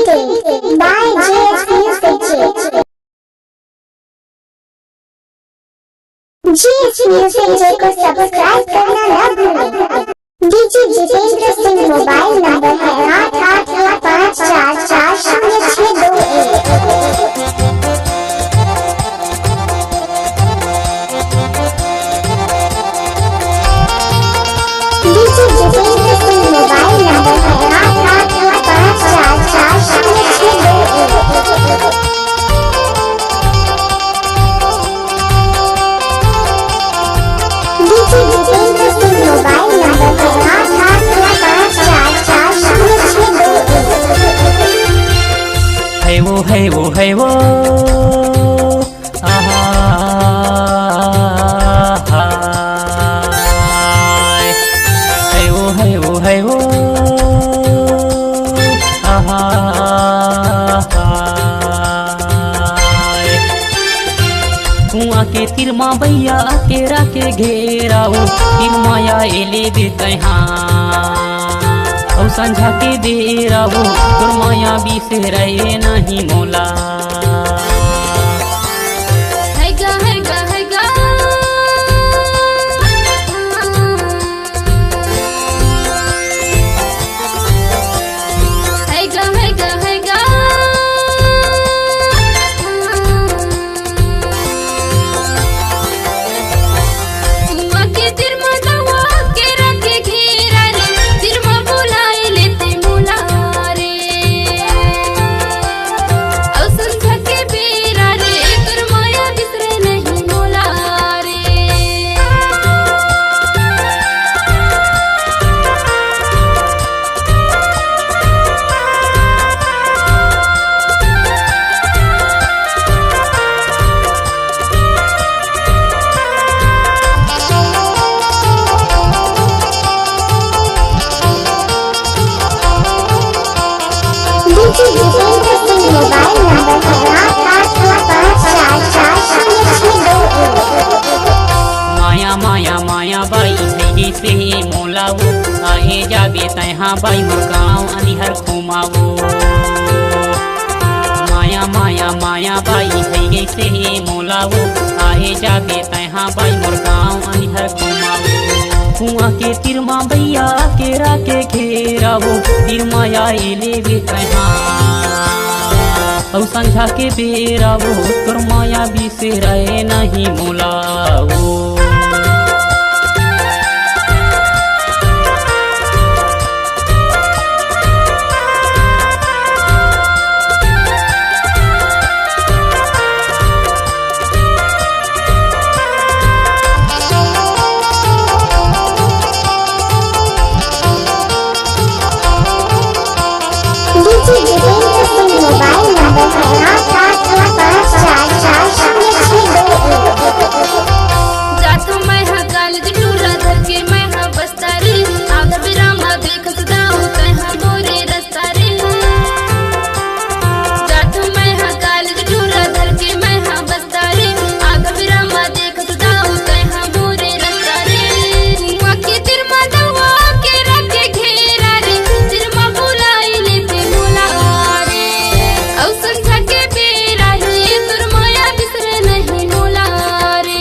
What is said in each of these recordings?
Presented by JS Music. JS Music को subscribe करना ना भूलें। DJ Jitendra Singh mobile number है 8854440621। DJ Jitendra Singh mobile number है 8854440621। DJ Jitendra Singh mobile number है 8854440621। है वो आहा है वो आहा कुआं के तिरमा भैया के राके घेराओ तिरमाया एले बेतहा औ संझा के देराओ तोर माया बिसरे नहीं मोला माया माया बाई है से मोलावो आए जाबे तहा बाई मोर गाँव अनिहर घुमावो माया माया माया बाई है से मोलावो आए जाबे तहा बाई मोर गाँव अनिहर घुमावो कुआं के तिरमा भैया के राके घेरावो तिरमाया एले बेतहा औ संझा के बेरावो तोर माया बिसरे नहीं मोलावो DJ Jitendra Singh mobile number है 8854440621। जातो मैं हाँ कॉलेज टूरा धर के मैं हाँ बसता रे आधा बिरामा देख सुदाऊ कहाँ मोरे रस्ता रे जातो मैं हाँ कॉलेज टूरा धर के मैं हाँ बसता रे आधा बिरामा देख सुदाऊ कहाँ मोरे रस्ता रे कुआं के तिरमा दवा के रखे घेरा रे तिरमा बुलाई लेते मोला रे औ संझा के बेरा रे तोर माया बिसरे नहीं मोला रे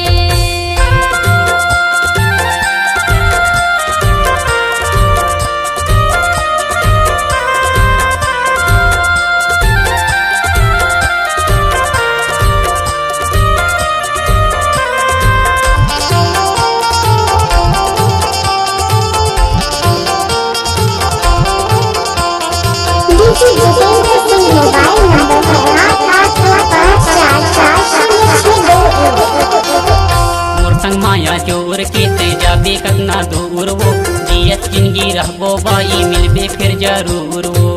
DJ Jitendra Singh mobile number है 8854440621। मोर संग माया चोर के ते जाबे कतना दूर वो जियत जिंदगी रहबो बाई मिलबे फिर जरूर वो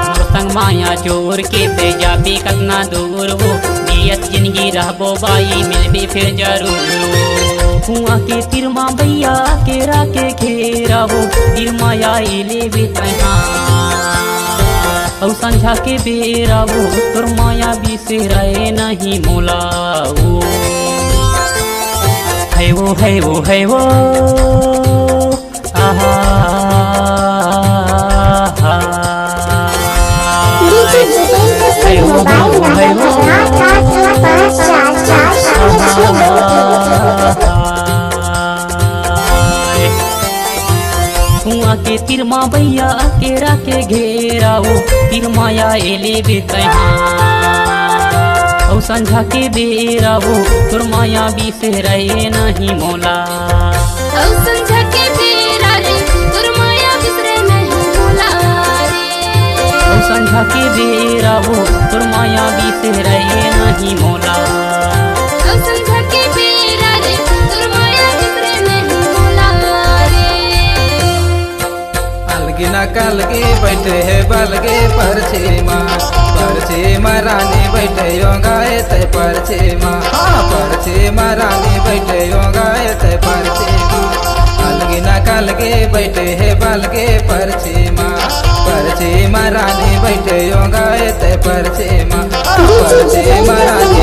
मोर संग माया चोर के ते जाबे कतना दूर वो जियत जिंदगी रहबो बाई मिलबे फिर जरूर वो कुआं के तिरमा भैया के राके घेरावो तिरमाया एले बेतहा औ संझा के बेरावो तोर माया बिसरे नहीं मोलावो है वो आहा इंटरेस्टिंग मोबाइल नंबर है 88544406 कुआ के तिरमा भैया केरा के घेराओ तिरमाया एले बेतहा औ संझा के बेराओ तुरमाया बिसरे नहीं मोला औ संझा के बेरा रे तुरमाया बिसरे नहीं मोला रे औ संझा के बेराओ तुरमाया बिसरे नहीं मोला औ संझा के बेरा रे तुरमाया बिसरे नहीं मोला रे अलगे न कलगे बैठे है बलगे परछे माँ रानी बैठे यो गाए ते परछे माँ रानी बैठे यो गाए ते परछे माँ अलगे न कलगे बैठे है बलगे परछे माँ रानी बैठे यो गाए ते परछे माँ रानी